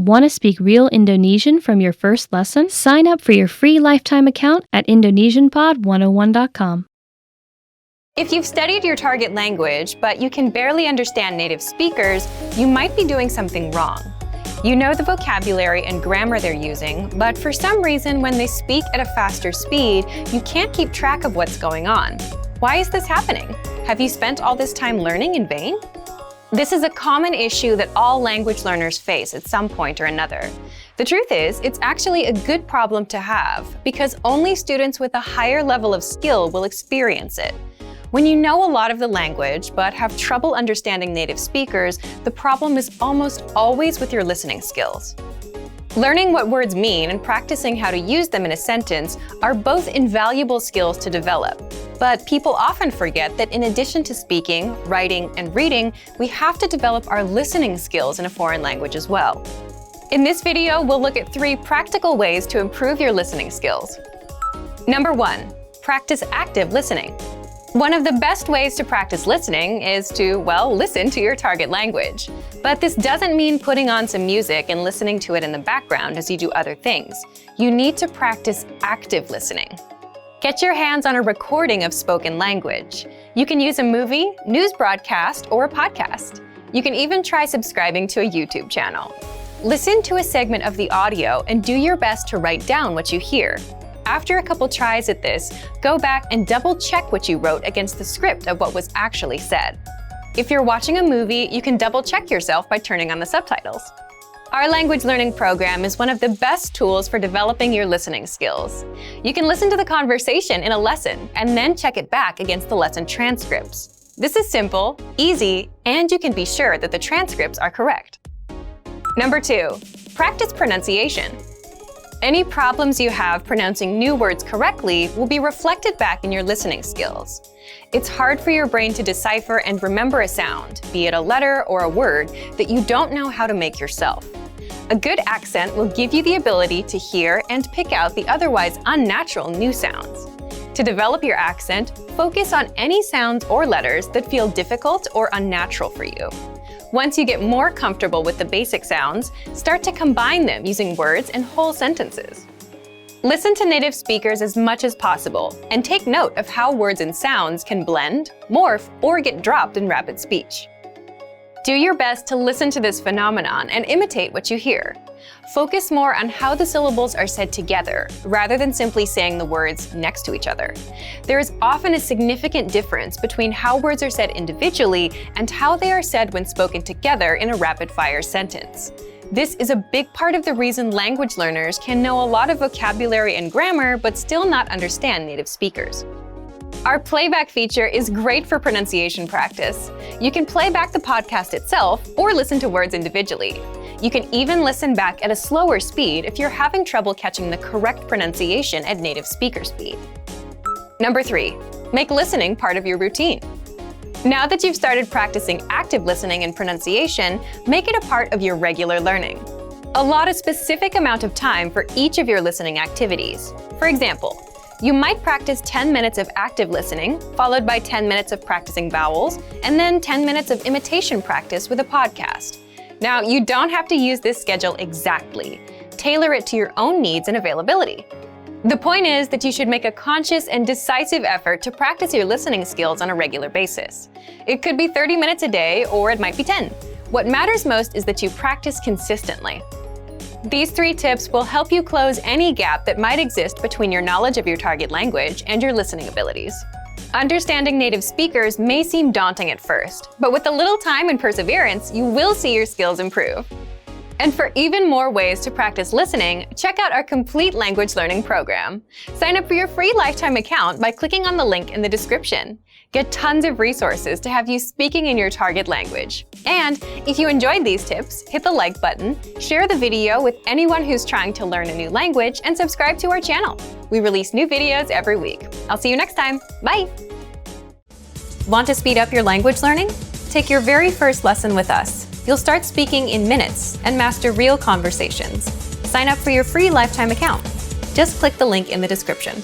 Want to speak real Indonesian from your first lesson? Sign up for your free lifetime account at indonesianpod101.com. If you've studied your target language, but you can barely understand native speakers, you might be doing something wrong. You know the vocabulary and grammar they're using, but for some reason, when they speak at a faster speed, you can't keep track of what's going on. Why is this happening? Have you spent all this time learning in vain? This is a common issue that all language learners face at some point or another. The truth is, it's actually a good problem to have, because only students with a higher level of skill will experience it. When you know a lot of the language but have trouble understanding native speakers, the problem is almost always with your listening skills. Learning what words mean and practicing how to use them in a sentence are both invaluable skills to develop. But people often forget that in addition to speaking, writing, and reading, we have to develop our listening skills in a foreign language as well. In this video, we'll look at 3 practical ways to improve your listening skills. Number 1, practice active listening. One of the best ways to practice listening is to, listen to your target language. But this doesn't mean putting on some music and listening to it in the background as you do other things. You need to practice active listening. Get your hands on a recording of spoken language. You can use a movie, news broadcast, or a podcast. You can even try subscribing to a YouTube channel. Listen to a segment of the audio and do your best to write down what you hear. After a couple tries at this, go back and double-check what you wrote against the script of what was actually said. If you're watching a movie, you can double-check yourself by turning on the subtitles. Our language learning program is one of the best tools for developing your listening skills. You can listen to the conversation in a lesson and then check it back against the lesson transcripts. This is simple, easy, and you can be sure that the transcripts are correct. Number 2, practice pronunciation. Any problems you have pronouncing new words correctly will be reflected back in your listening skills. It's hard for your brain to decipher and remember a sound, be it a letter or a word, that you don't know how to make yourself. A good accent will give you the ability to hear and pick out the otherwise unnatural new sounds. To develop your accent, focus on any sounds or letters that feel difficult or unnatural for you. Once you get more comfortable with the basic sounds, start to combine them using words and whole sentences. Listen to native speakers as much as possible, and take note of how words and sounds can blend, morph, or get dropped in rapid speech. Do your best to listen to this phenomenon and imitate what you hear. Focus more on how the syllables are said together, rather than simply saying the words next to each other. There is often a significant difference between how words are said individually and how they are said when spoken together in a rapid-fire sentence. This is a big part of the reason language learners can know a lot of vocabulary and grammar but still not understand native speakers. Our playback feature is great for pronunciation practice. You can play back the podcast itself or listen to words individually. You can even listen back at a slower speed if you're having trouble catching the correct pronunciation at native speaker speed. Number 3, make listening part of your routine. Now that you've started practicing active listening and pronunciation, make it a part of your regular learning. Allot a specific amount of time for each of your listening activities. For example, you might practice 10 minutes of active listening, followed by 10 minutes of practicing vowels, and then 10 minutes of imitation practice with a podcast. Now, you don't have to use this schedule exactly. Tailor it to your own needs and availability. The point is that you should make a conscious and decisive effort to practice your listening skills on a regular basis. It could be 30 minutes a day, or it might be 10. What matters most is that you practice consistently. These 3 tips will help you close any gap that might exist between your knowledge of your target language and your listening abilities. Understanding native speakers may seem daunting at first, but with a little time and perseverance, you will see your skills improve. And for even more ways to practice listening, check out our complete language learning program. Sign up for your free lifetime account by clicking on the link in the description. Get tons of resources to have you speaking in your target language. And if you enjoyed these tips, hit the like button, share the video with anyone who's trying to learn a new language, and subscribe to our channel. We release new videos every week. I'll see you next time. Bye! Want to speed up your language learning? Take your very first lesson with us. You'll start speaking in minutes and master real conversations. Sign up for your free lifetime account. Just click the link in the description.